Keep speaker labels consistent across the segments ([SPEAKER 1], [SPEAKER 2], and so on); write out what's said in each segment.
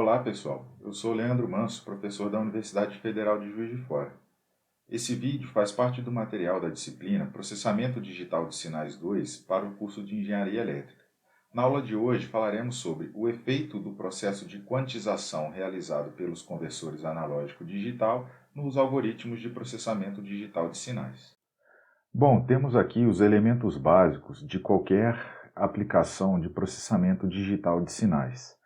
[SPEAKER 1] Olá pessoal, eu sou Leandro Manso, professor da Universidade Federal de Juiz de Fora. Esse vídeo faz parte do material da disciplina Processamento Digital de Sinais 2 para o curso de Engenharia Elétrica. Na aula de hoje falaremos sobre o efeito do processo de quantização realizado pelos conversores analógico-digital nos algoritmos de processamento digital de sinais. Bom, temos aqui os elementos básicos de qualquer aplicação de processamento digital de sinais.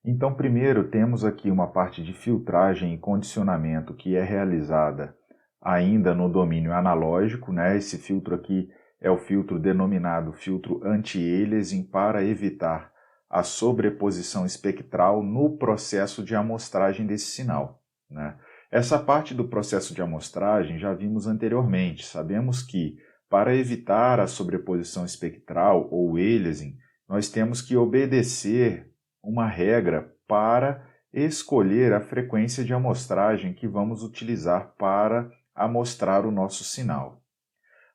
[SPEAKER 1] Então, primeiro temos aqui uma parte de filtragem e condicionamento que é realizada ainda no domínio analógico, né? Esse filtro aqui é o filtro denominado filtro anti-aliasing para evitar a sobreposição espectral no processo de amostragem desse sinal, né? Essa parte do processo de amostragem já vimos anteriormente. Sabemos que para evitar a sobreposição espectral ou aliasing, nós temos que obedecer uma regra para escolher a frequência de amostragem que vamos utilizar para amostrar o nosso sinal.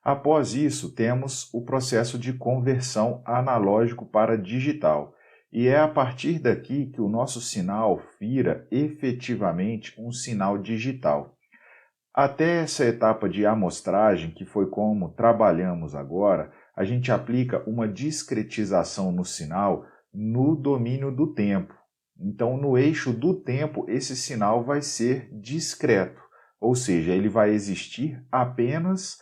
[SPEAKER 1] Após isso, temos o processo de conversão analógico para digital, e é a partir daqui que o nosso sinal vira efetivamente um sinal digital. Até essa etapa de amostragem, que foi como trabalhamos agora, a gente aplica uma discretização no sinal no domínio do tempo. Então, no eixo do tempo, esse sinal vai ser discreto, ou seja, ele vai existir apenas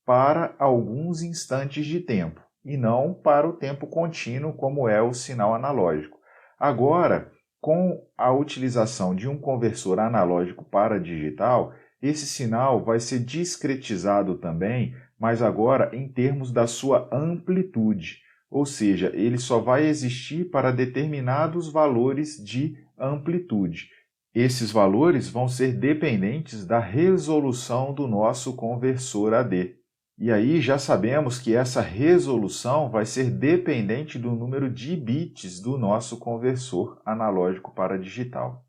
[SPEAKER 1] para alguns instantes de tempo, e não para o tempo contínuo, como é o sinal analógico. Agora, com a utilização de um conversor analógico para digital, esse sinal vai ser discretizado também, mas agora em termos da sua amplitude. Ou seja, ele só vai existir para determinados valores de amplitude. Esses valores vão ser dependentes da resolução do nosso conversor AD. E aí já sabemos que essa resolução vai ser dependente do número de bits do nosso conversor analógico para digital.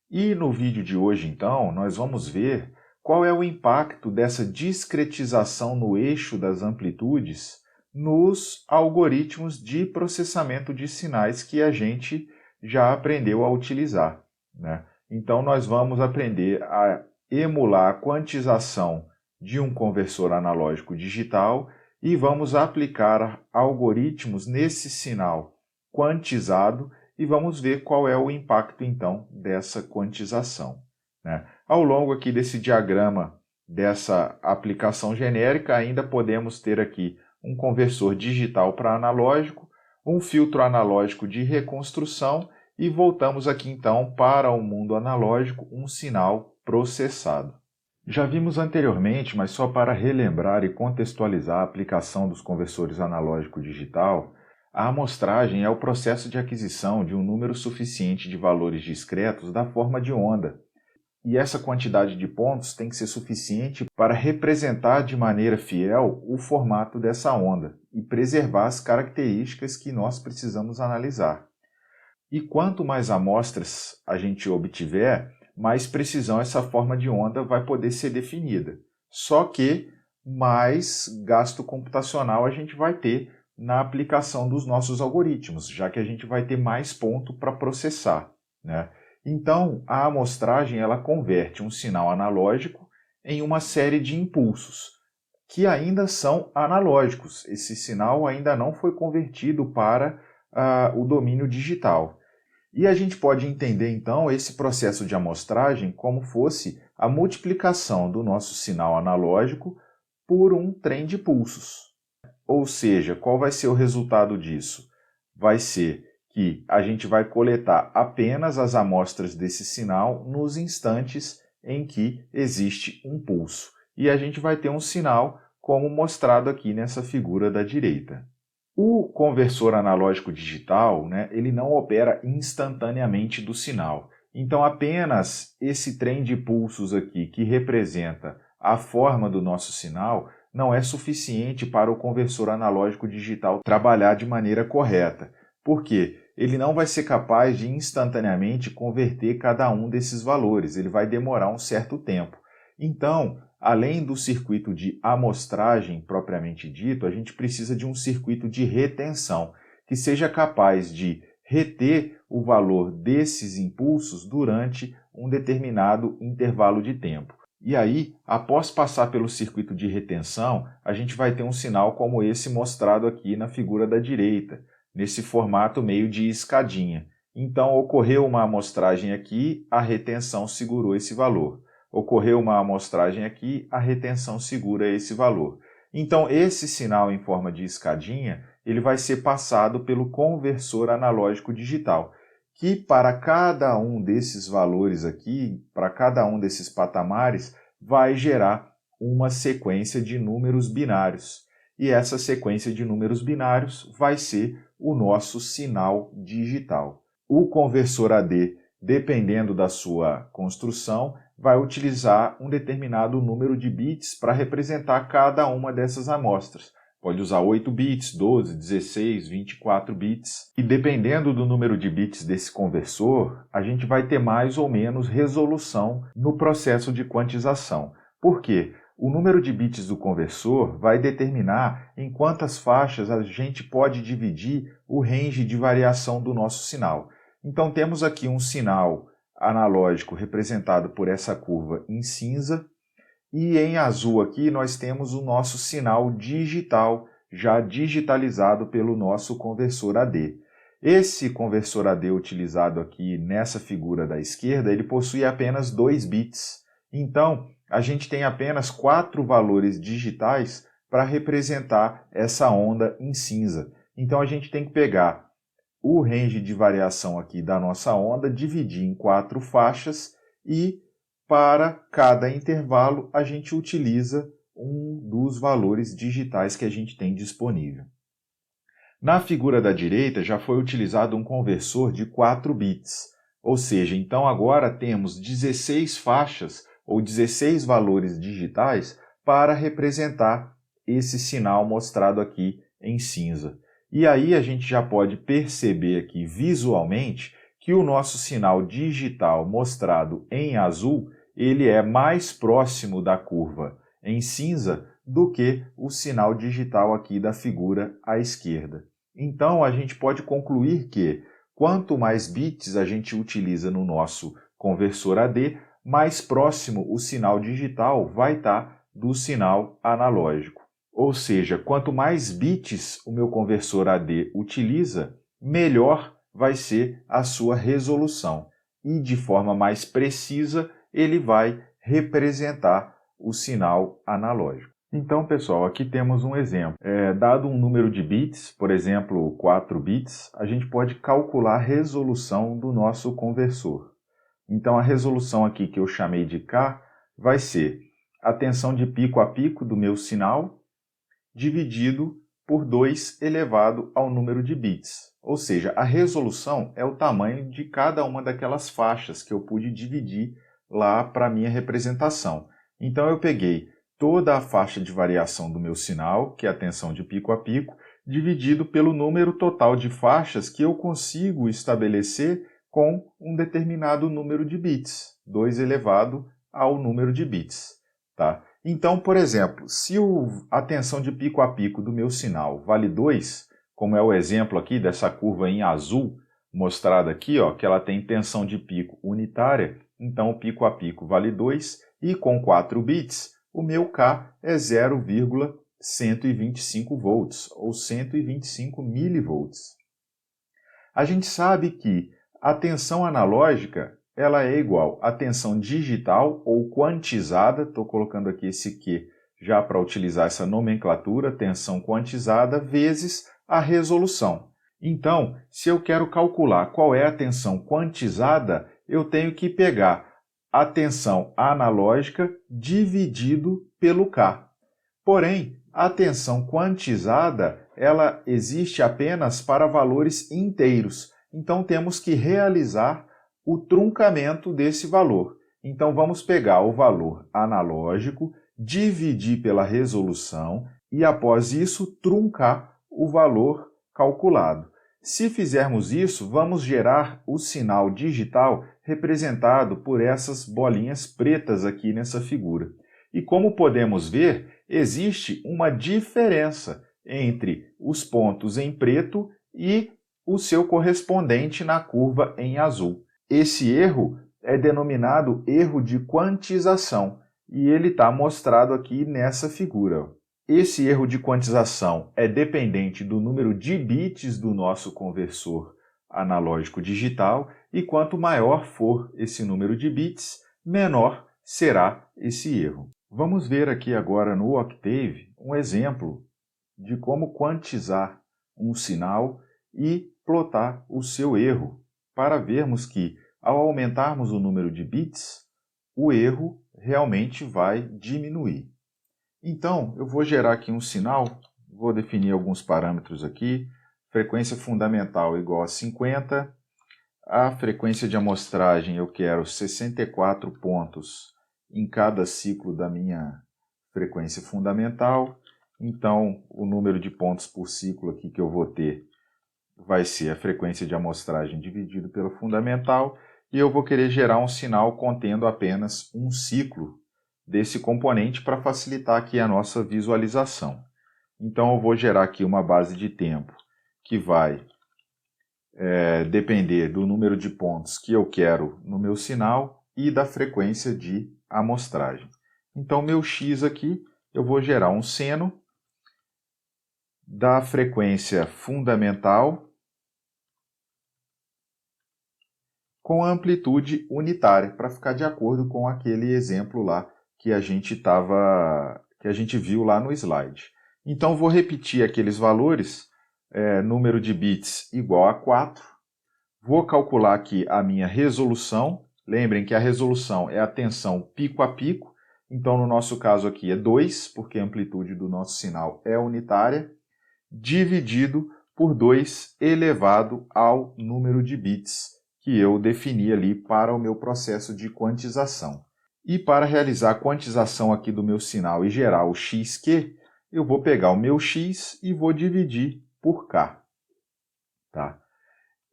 [SPEAKER 1] E no vídeo de hoje, então, nós vamos ver qual é o impacto dessa discretização no eixo das amplitudes nos algoritmos de processamento de sinais que a gente já aprendeu a utilizar, né? Então, nós vamos aprender a emular a quantização de um conversor analógico digital e vamos aplicar algoritmos nesse sinal quantizado e vamos ver qual é o impacto, então, dessa quantização, né? Ao longo aqui desse diagrama dessa aplicação genérica, ainda podemos ter aqui um conversor digital para analógico, um filtro analógico de reconstrução e voltamos aqui, então, para o mundo analógico, um sinal processado. Já vimos anteriormente, mas só para relembrar e contextualizar a aplicação dos conversores analógico-digital, a amostragem é o processo de aquisição de um número suficiente de valores discretos da forma de onda. E essa quantidade de pontos tem que ser suficiente para representar de maneira fiel o formato dessa onda e preservar as características que nós precisamos analisar. E quanto mais amostras a gente obtiver, mais precisão essa forma de onda vai poder ser definida. Só que mais gasto computacional a gente vai ter na aplicação dos nossos algoritmos, já que a gente vai ter mais ponto para processar, né? Então, a amostragem ela converte um sinal analógico em uma série de impulsos, que ainda são analógicos. Esse sinal ainda não foi convertido para o domínio digital. E a gente pode entender, então, esse processo de amostragem como fosse a multiplicação do nosso sinal analógico por um trem de pulsos. Ou seja, qual vai ser o resultado disso? Vai ser que a gente vai coletar apenas as amostras desse sinal nos instantes em que existe um pulso. E a gente vai ter um sinal como mostrado aqui nessa figura da direita. O conversor analógico digital, né, ele não opera instantaneamente do sinal. Então apenas esse trem de pulsos aqui que representa a forma do nosso sinal não é suficiente para o conversor analógico digital trabalhar de maneira correta. Por quê? Ele não vai ser capaz de instantaneamente converter cada um desses valores, ele vai demorar um certo tempo. Então, além do circuito de amostragem propriamente dito, a gente precisa de um circuito de retenção, que seja capaz de reter o valor desses impulsos durante um determinado intervalo de tempo. E aí, após passar pelo circuito de retenção, a gente vai ter um sinal como esse mostrado aqui na figura da direita, nesse formato meio de escadinha. Então, ocorreu uma amostragem aqui, a retenção segurou esse valor. Ocorreu uma amostragem aqui, a retenção segura esse valor. Então, esse sinal em forma de escadinha, ele vai ser passado pelo conversor analógico digital, que para cada um desses valores aqui, para cada um desses patamares, vai gerar uma sequência de números binários. E essa sequência de números binários vai ser o nosso sinal digital. O conversor AD, dependendo da sua construção, vai utilizar um determinado número de bits para representar cada uma dessas amostras. Pode usar 8 bits, 12, 16, 24 bits. E dependendo do número de bits desse conversor, a gente vai ter mais ou menos resolução no processo de quantização. Por quê? O número de bits do conversor vai determinar em quantas faixas a gente pode dividir o range de variação do nosso sinal. Então temos aqui um sinal analógico representado por essa curva em cinza, e em azul aqui nós temos o nosso sinal digital, já digitalizado pelo nosso conversor AD. Esse conversor AD utilizado aqui nessa figura da esquerda, ele possui apenas 2 bits. Então, a gente tem apenas 4 valores digitais para representar essa onda em cinza. Então, a gente tem que pegar o range de variação aqui da nossa onda, dividir em 4 faixas e para cada intervalo, a gente utiliza um dos valores digitais que a gente tem disponível. Na figura da direita, já foi utilizado um conversor de 4 bits, ou seja, então agora temos 16 faixas ou 16 valores digitais para representar esse sinal mostrado aqui em cinza. E aí a gente já pode perceber aqui visualmente que o nosso sinal digital mostrado em azul ele é mais próximo da curva em cinza do que o sinal digital aqui da figura à esquerda. Então, a gente pode concluir que quanto mais bits a gente utiliza no nosso conversor AD, mais próximo o sinal digital vai estar do sinal analógico. Ou seja, quanto mais bits o meu conversor AD utiliza, melhor vai ser a sua resolução. E de forma mais precisa, ele vai representar o sinal analógico. Então, pessoal, aqui temos um exemplo. Dado um número de bits, por exemplo, 4 bits, a gente pode calcular a resolução do nosso conversor. Então, a resolução aqui que eu chamei de K vai ser a tensão de pico a pico do meu sinal dividido por 2 elevado ao número de bits. Ou seja, a resolução é o tamanho de cada uma daquelas faixas que eu pude dividir lá para a minha representação. Então eu peguei toda a faixa de variação do meu sinal, que é a tensão de pico a pico, dividido pelo número total de faixas que eu consigo estabelecer com um determinado número de bits, 2 elevado ao número de bits. Tá? Então, por exemplo, se a tensão de pico a pico do meu sinal vale 2, como é o exemplo aqui dessa curva em azul, mostrada aqui, ó, que ela tem tensão de pico unitária, então o pico a pico vale 2, e com 4 bits, o meu K é 0,125 volts, ou 125 milivolts. A gente sabe que a tensão analógica ela é igual à tensão digital ou quantizada, estou colocando aqui esse Q já para utilizar essa nomenclatura, tensão quantizada, vezes a resolução. Então, se eu quero calcular qual é a tensão quantizada, eu tenho que pegar a tensão analógica dividido pelo K. Porém, a tensão quantizada, ela existe apenas para valores inteiros. Então, temos que realizar o truncamento desse valor. Então, vamos pegar o valor analógico, dividir pela resolução e, após isso, truncar o valor calculado. Se fizermos isso, vamos gerar o sinal digital representado por essas bolinhas pretas aqui nessa figura. E como podemos ver, existe uma diferença entre os pontos em preto e o seu correspondente na curva em azul. Esse erro é denominado erro de quantização e ele está mostrado aqui nessa figura. Esse erro de quantização é dependente do número de bits do nosso conversor analógico digital e quanto maior for esse número de bits, menor será esse erro. Vamos ver aqui agora no Octave um exemplo de como quantizar um sinal e plotar o seu erro, para vermos que, ao aumentarmos o número de bits, o erro realmente vai diminuir. Então, eu vou gerar aqui um sinal, vou definir alguns parâmetros aqui, frequência fundamental igual a 50, a frequência de amostragem eu quero 64 pontos em cada ciclo da minha frequência fundamental, então o número de pontos por ciclo aqui que eu vou ter vai ser a frequência de amostragem dividido pelo fundamental, e eu vou querer gerar um sinal contendo apenas um ciclo desse componente para facilitar aqui a nossa visualização. Então eu vou gerar aqui uma base de tempo que vai depender do número de pontos que eu quero no meu sinal e da frequência de amostragem. Então meu x aqui, eu vou gerar um seno da frequência fundamental com a amplitude unitária, para ficar de acordo com aquele exemplo lá que a gente viu lá no slide. Então vou repetir aqueles valores, número de bits igual a 4, vou calcular aqui a minha resolução, lembrem que a resolução é a tensão pico a pico, então no nosso caso aqui é 2, porque a amplitude do nosso sinal é unitária, dividido por 2 elevado ao número de bits que eu defini ali para o meu processo de quantização. E para realizar a quantização aqui do meu sinal e gerar o xq, eu vou pegar o meu x e vou dividir por k. Tá?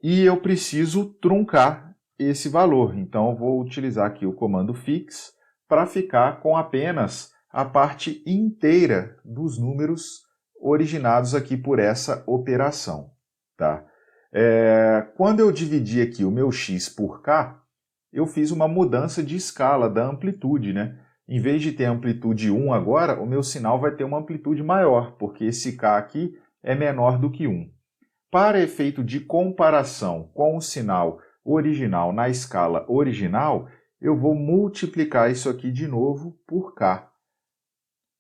[SPEAKER 1] E eu preciso truncar esse valor, então eu vou utilizar aqui o comando fix para ficar com apenas a parte inteira dos números originados aqui por essa operação. Tá? Quando eu dividi aqui o meu x por k, eu fiz uma mudança de escala da amplitude, né? Em vez de ter amplitude 1 agora, o meu sinal vai ter uma amplitude maior, porque esse k aqui é menor do que 1. Para efeito de comparação com o sinal original na escala original, eu vou multiplicar isso aqui de novo por k.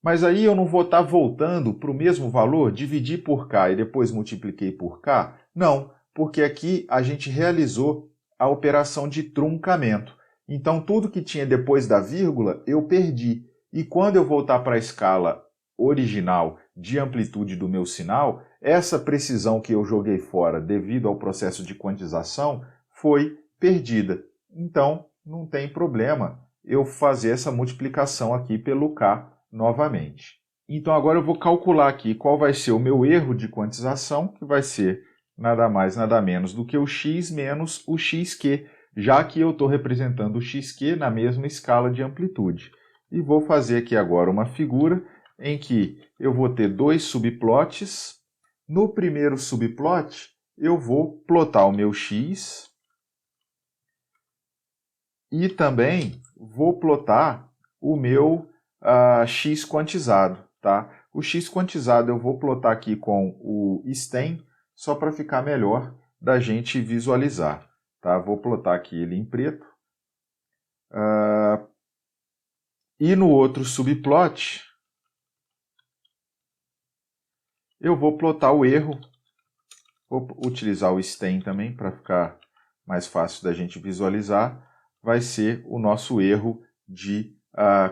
[SPEAKER 1] Mas aí eu não vou estar voltando para o mesmo valor, dividir por k e depois multipliquei por k? Não, porque aqui a gente realizou a operação de truncamento. Então tudo que tinha depois da vírgula eu perdi. E quando eu voltar para a escala original de amplitude do meu sinal, essa precisão que eu joguei fora devido ao processo de quantização foi perdida. Então não tem problema eu fazer essa multiplicação aqui pelo k novamente. Então agora eu vou calcular aqui qual vai ser o meu erro de quantização, que vai ser nada mais, nada menos do que o x menos o xq, já que eu estou representando o xq na mesma escala de amplitude. E vou fazer aqui agora uma figura em que eu vou ter dois subplots. No primeiro subplot, eu vou plotar o meu x e também vou plotar o meu x quantizado. Tá? O x quantizado eu vou plotar aqui com o stem, só para ficar melhor da gente visualizar. Tá? Vou plotar aqui ele em preto. E no outro subplot, eu vou plotar o erro. Vou utilizar o stem também para ficar mais fácil da gente visualizar. Vai ser o nosso erro de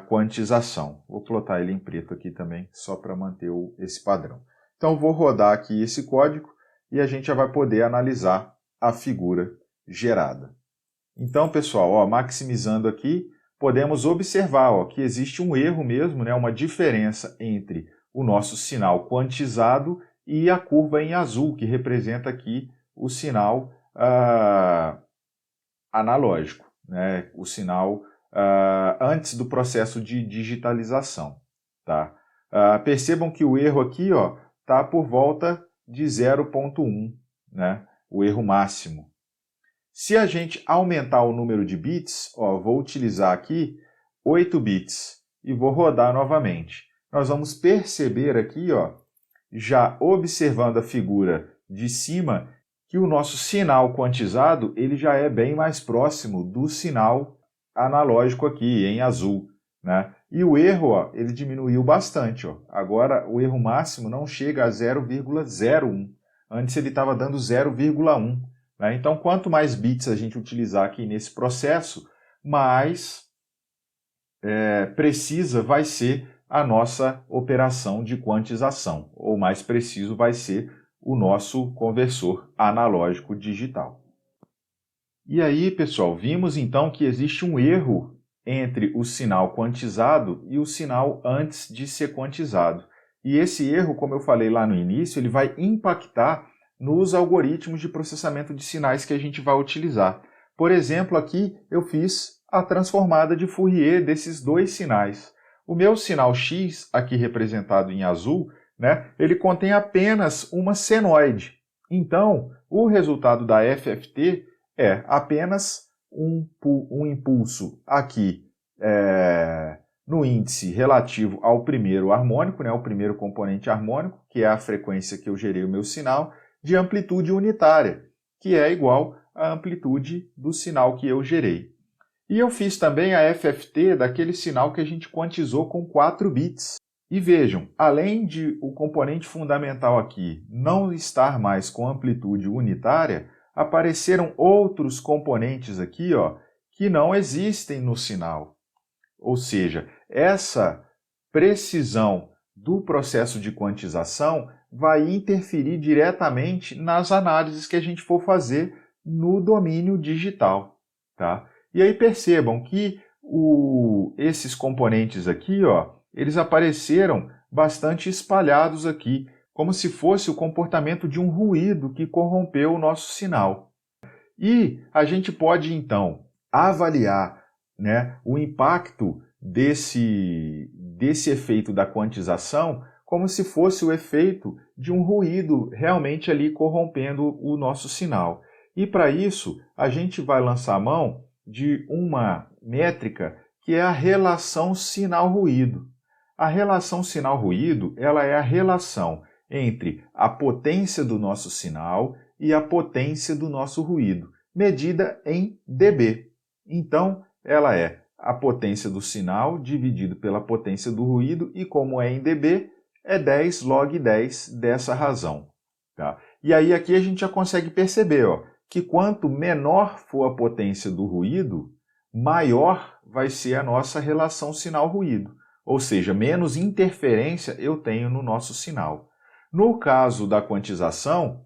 [SPEAKER 1] quantização. Vou plotar ele em preto aqui também, só para manter esse padrão. Então vou rodar aqui esse código e a gente já vai poder analisar a figura gerada. Então, pessoal, maximizando aqui, podemos observar que existe um erro mesmo, né, uma diferença entre o nosso sinal quantizado e a curva em azul, que representa aqui o sinal analógico, né, o sinal antes do processo de digitalização. Tá? Percebam que o erro aqui está por volta de 0,1, né? o erro máximo. Se a gente aumentar o número de bits, ó, vou utilizar aqui 8 bits e vou rodar novamente. Nós vamos perceber aqui, ó, já observando a figura de cima, que o nosso sinal quantizado ele já é bem mais próximo do sinal analógico aqui, em azul, né? E o erro, ó, ele diminuiu bastante. Ó. Agora o erro máximo não chega a 0,01. Antes ele estava dando 0,1. Né? Então, quanto mais bits a gente utilizar aqui nesse processo, mais precisa vai ser a nossa operação de quantização, ou mais preciso vai ser o nosso conversor analógico digital. E aí, pessoal, vimos então que existe um erro entre o sinal quantizado e o sinal antes de ser quantizado. E esse erro, como eu falei lá no início, ele vai impactar nos algoritmos de processamento de sinais que a gente vai utilizar. Por exemplo, aqui eu fiz a transformada de Fourier desses dois sinais. O meu sinal X, aqui representado em azul, né, ele contém apenas uma senoide. Então, o resultado da FFT é apenas um impulso aqui no índice relativo ao primeiro harmônico, né, o primeiro componente harmônico, que é a frequência que eu gerei o meu sinal, de amplitude unitária, que é igual à amplitude do sinal que eu gerei. E eu fiz também a FFT daquele sinal que a gente quantizou com 4 bits. E vejam, além de o componente fundamental aqui não estar mais com amplitude unitária, apareceram outros componentes aqui, ó, que não existem no sinal. Ou seja, essa precisão do processo de quantização vai interferir diretamente nas análises que a gente for fazer no domínio digital. Tá? E aí percebam que esses componentes aqui, ó, eles apareceram bastante espalhados aqui, como se fosse o comportamento de um ruído que corrompeu o nosso sinal. E a gente pode, então, avaliar, né, o impacto desse efeito da quantização como se fosse o efeito de um ruído realmente ali corrompendo o nosso sinal. E para isso, a gente vai lançar mão de uma métrica que é a relação sinal-ruído. A relação sinal-ruído, ela é a relação entre a potência do nosso sinal e a potência do nosso ruído, medida em dB. Então, ela é a potência do sinal dividido pela potência do ruído e, como é em dB, é 10 log 10 dessa razão. Tá? E aí aqui a gente já consegue perceber, ó, que quanto menor for a potência do ruído, maior vai ser a nossa relação sinal-ruído. Ou seja, menos interferência eu tenho no nosso sinal. No caso da quantização,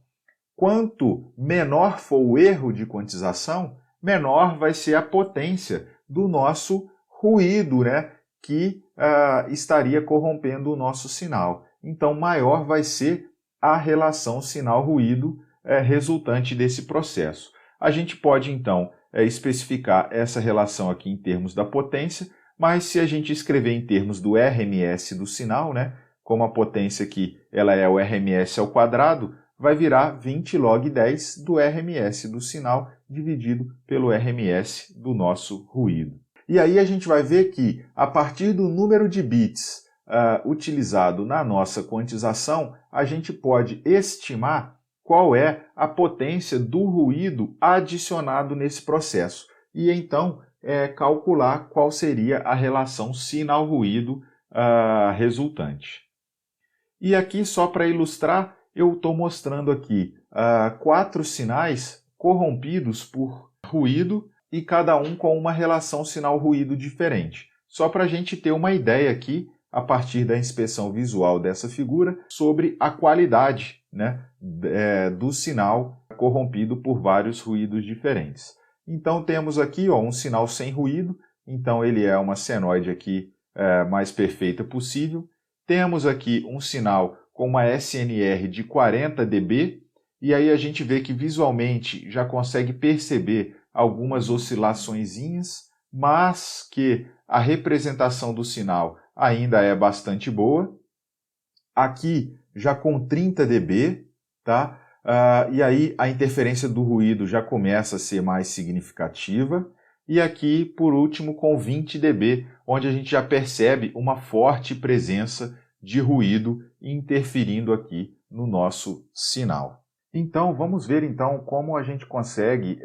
[SPEAKER 1] quanto menor for o erro de quantização, menor vai ser a potência do nosso ruído, né, que estaria corrompendo o nosso sinal. Então, maior vai ser a relação sinal-ruído resultante desse processo. A gente pode, então, especificar essa relação aqui em termos da potência, mas se a gente escrever em termos do RMS do sinal, né, como a potência aqui ela é o RMS ao quadrado, vai virar 20 log 10 do RMS do sinal dividido pelo RMS do nosso ruído. E aí a gente vai ver que, a partir do número de bits utilizado na nossa quantização, a gente pode estimar qual é a potência do ruído adicionado nesse processo. E então calcular qual seria a relação sinal-ruído resultante. E aqui, só para ilustrar, eu estou mostrando aqui 4 sinais corrompidos por ruído e cada um com uma relação sinal-ruído diferente. Só para a gente ter uma ideia aqui, a partir da inspeção visual dessa figura, sobre a qualidade, né, do sinal corrompido por vários ruídos diferentes. Então temos aqui, ó, um sinal sem ruído, então ele é uma senoide aqui mais perfeita possível. Temos aqui um sinal com uma SNR de 40 dB, e aí a gente vê que visualmente já consegue perceber algumas oscilaçõezinhas, mas que a representação do sinal ainda é bastante boa. Aqui já com 30 dB, tá? E aí a interferência do ruído já começa a ser mais significativa. E aqui, por último, com 20 dB, onde a gente já percebe uma forte presença de ruído interferindo aqui no nosso sinal. Então, vamos ver então como a gente consegue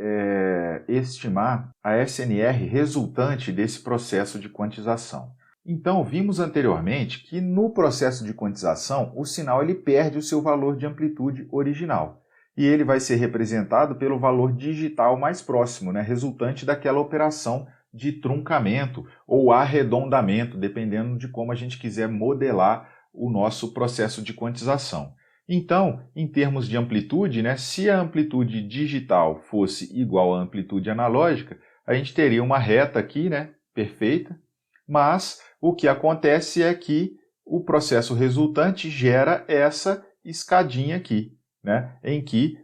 [SPEAKER 1] estimar a SNR resultante desse processo de quantização. Então, vimos anteriormente que no processo de quantização, o sinal ele perde o seu valor de amplitude original. E ele vai ser representado pelo valor digital mais próximo, né, resultante daquela operação de truncamento ou arredondamento, dependendo de como a gente quiser modelar o nosso processo de quantização. Então, em termos de amplitude, né, se a amplitude digital fosse igual à amplitude analógica, a gente teria uma reta aqui, né, perfeita, mas o que acontece é que o processo resultante gera essa escadinha aqui, né, em que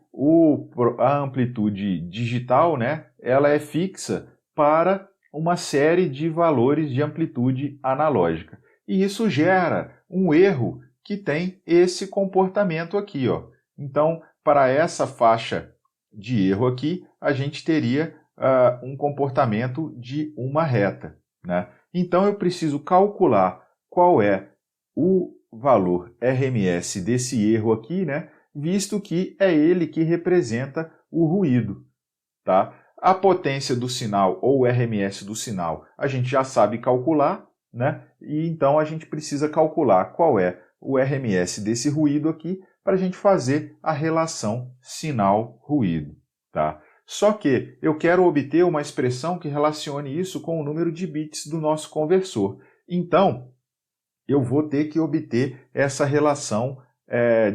[SPEAKER 1] a amplitude digital, né, ela é fixa para uma série de valores de amplitude analógica. E isso gera um erro que tem esse comportamento aqui, ó. Então, para essa faixa de erro aqui, a gente teria um comportamento de uma reta, né? Então, eu preciso calcular qual é o valor RMS desse erro aqui, né? Visto que é ele que representa o ruído, tá? A potência do sinal ou o RMS do sinal a gente já sabe calcular, né? E então a gente precisa calcular qual é o RMS desse ruído aqui para a gente fazer a relação sinal-ruído, tá? Só que eu quero obter uma expressão que relacione isso com o número de bits do nosso conversor. Então, eu vou ter que obter essa relação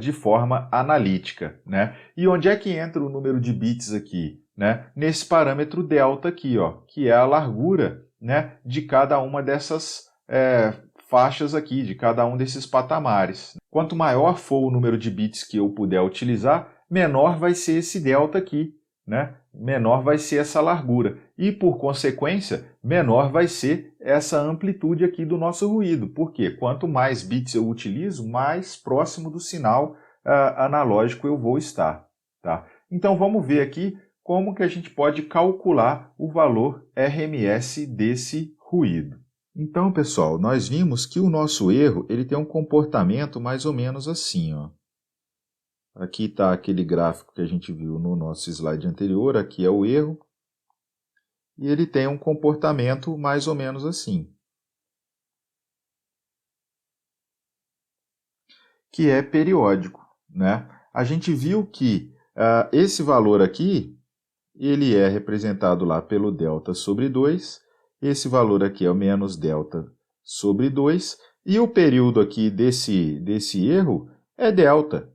[SPEAKER 1] de forma analítica, né? E onde é que entra o número de bits aqui? Né? Nesse parâmetro delta aqui, ó, que é a largura, né, de cada uma dessas faixas aqui, de cada um desses patamares. Quanto maior for o número de bits que eu puder utilizar, menor vai ser esse delta aqui, né? Menor vai ser essa largura. E, por consequência, menor vai ser essa amplitude aqui do nosso ruído. Por quê? Quanto mais bits eu utilizo, mais próximo do sinal analógico eu vou estar. Tá? Então, vamos ver aqui como que a gente pode calcular o valor RMS desse ruído. Então, pessoal, nós vimos que o nosso erro ele tem um comportamento mais ou menos assim, ó. Aqui está aquele gráfico que a gente viu no nosso slide anterior, aqui é o erro, e ele tem um comportamento mais ou menos assim, que é periódico, né? A gente viu que esse valor aqui, ele é representado lá pelo delta sobre 2, esse valor aqui é o menos delta sobre 2, e o período aqui desse erro é delta,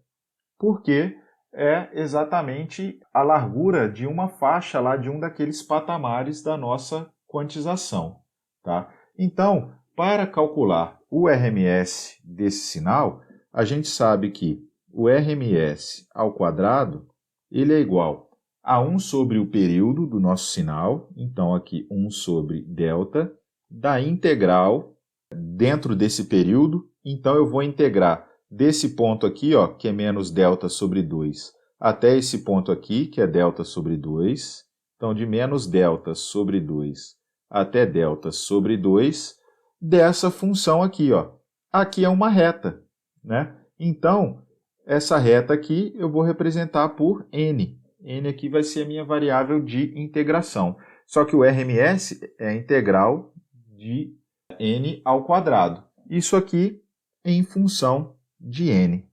[SPEAKER 1] porque é exatamente a largura de uma faixa lá de um daqueles patamares da nossa quantização, tá? Então, para calcular o RMS desse sinal, a gente sabe que o RMS ao quadrado ele é igual a 1 sobre o período do nosso sinal, então aqui 1 sobre delta, da integral dentro desse período, então eu vou integrar desse ponto aqui, ó, que é menos delta sobre 2, até esse ponto aqui, que é delta sobre 2. Então, de menos delta sobre 2 até delta sobre 2, dessa função aqui, ó. Aqui é uma reta, né? Então, essa reta aqui eu vou representar por n. N aqui vai ser a minha variável de integração. Só que o RMS é a integral de n ao quadrado. Isso aqui em função de n,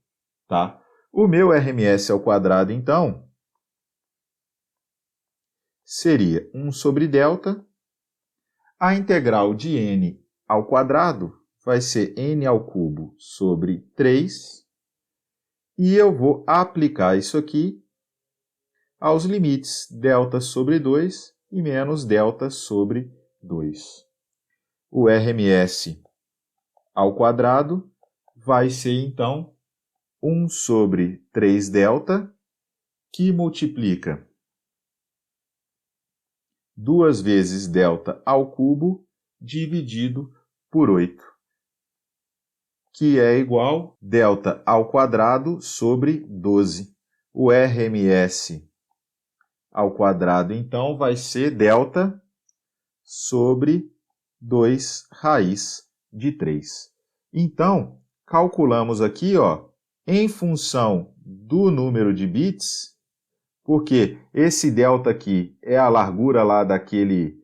[SPEAKER 1] tá? O meu RMS ao quadrado, então, seria 1 sobre delta. A integral de n ao quadrado vai ser n ao cubo sobre 3. E eu vou aplicar isso aqui aos limites delta sobre 2 e menos delta sobre 2. O RMS ao quadrado vai ser, então, 1 sobre 3 delta, que multiplica 2 vezes delta ao cubo dividido por 8, que é igual a delta ao quadrado sobre 12. o RMS ao quadrado, então, vai ser delta sobre 2 raiz de 3. Então, calculamos aqui, ó, em função do número de bits, porque esse delta aqui é a largura lá daquele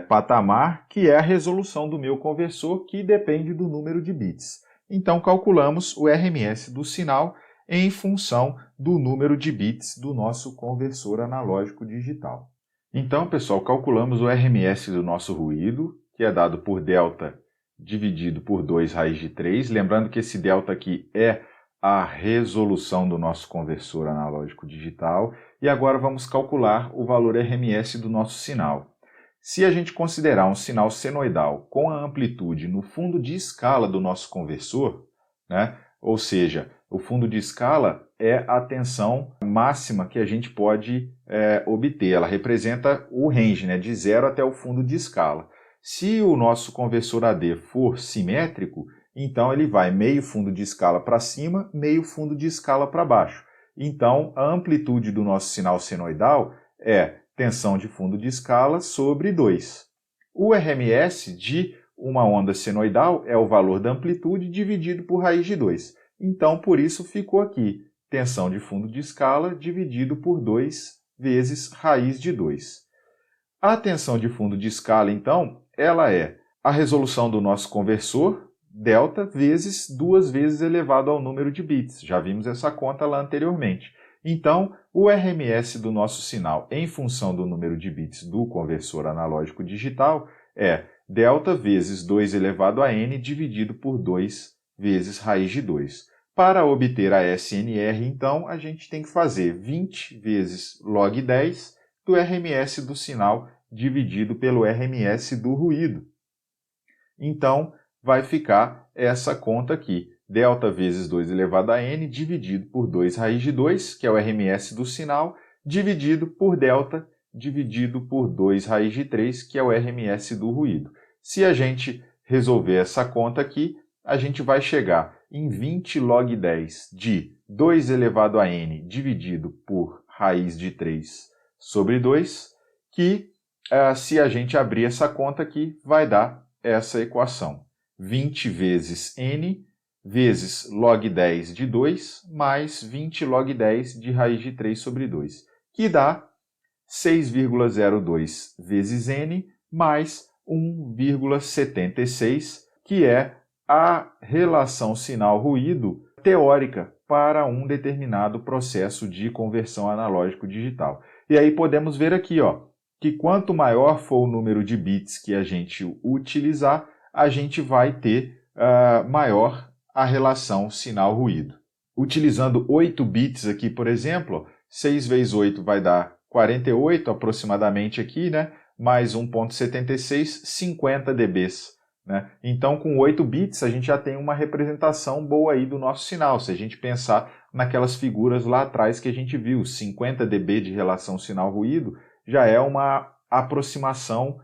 [SPEAKER 1] patamar, que é a resolução do meu conversor, que depende do número de bits. Então, calculamos o RMS do sinal em função do número de bits do nosso conversor analógico digital. Então, pessoal, calculamos o RMS do nosso ruído, que é dado por delta dividido por 2 raiz de 3. Lembrando que esse delta aqui é a resolução do nosso conversor analógico digital. E agora vamos calcular o valor RMS do nosso sinal. Se a gente considerar um sinal senoidal com a amplitude no fundo de escala do nosso conversor, né? Ou seja, o fundo de escala é a tensão máxima que a gente pode obter. Ela representa o range, né? De 0 até o fundo de escala. Se o nosso conversor AD for simétrico, então ele vai meio fundo de escala para cima, meio fundo de escala para baixo. Então, a amplitude do nosso sinal senoidal é tensão de fundo de escala sobre 2. O RMS de uma onda senoidal é o valor da amplitude dividido por raiz de 2. Então, por isso ficou aqui tensão de fundo de escala dividido por 2 vezes raiz de 2. A tensão de fundo de escala, então, ela é a resolução do nosso conversor, delta, vezes 2 vezes elevado ao número de bits. Já vimos essa conta lá anteriormente. Então, o RMS do nosso sinal em função do número de bits do conversor analógico digital é delta vezes 2 elevado a n dividido por 2 vezes raiz de 2. Para obter a SNR, então, a gente tem que fazer 20 vezes log 10 do RMS do sinal dividido pelo RMS do ruído. Então, vai ficar essa conta aqui, delta vezes 2 elevado a n dividido por 2 raiz de 2, que é o RMS do sinal, dividido por delta dividido por 2 raiz de 3, que é o RMS do ruído. Se a gente resolver essa conta aqui, a gente vai chegar em 20 log 10 de 2 elevado a n dividido por raiz de 3 sobre 2, que se a gente abrir essa conta aqui, vai dar essa equação. 20 vezes n vezes log 10 de 2 mais 20 log 10 de raiz de 3 sobre 2, que dá 6,02 vezes n mais 1,76, que é a relação sinal-ruído teórica para um determinado processo de conversão analógico digital. E aí podemos ver aqui, ó, que quanto maior for o número de bits que a gente utilizar, a gente vai ter maior a relação sinal-ruído. Utilizando 8 bits aqui, por exemplo, 6 vezes 8 vai dar 48 aproximadamente aqui, né? Mais 1,76, 50 dBs. Né? Então, com 8 bits, a gente já tem uma representação boa aí do nosso sinal. Se a gente pensar naquelas figuras lá atrás que a gente viu, 50 dB de relação sinal-ruído, já é uma aproximação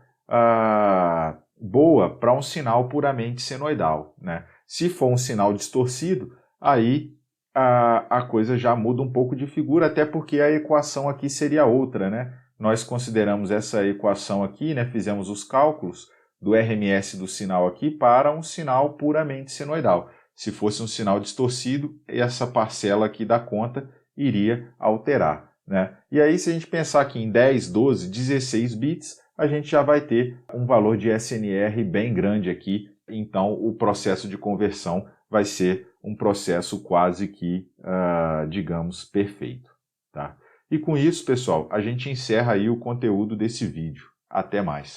[SPEAKER 1] boa para um sinal puramente senoidal. Né? Se for um sinal distorcido, aí a coisa já muda um pouco de figura, até porque a equação aqui seria outra. Né? Nós consideramos essa equação aqui, né? Fizemos os cálculos do RMS do sinal aqui para um sinal puramente senoidal. Se fosse um sinal distorcido, essa parcela aqui da conta iria alterar. Né? E aí, se a gente pensar aqui em 10, 12, 16 bits, a gente já vai ter um valor de SNR bem grande aqui. Então, o processo de conversão vai ser um processo quase que, digamos, perfeito. Tá? E com isso, pessoal, a gente encerra aí o conteúdo desse vídeo. Até mais!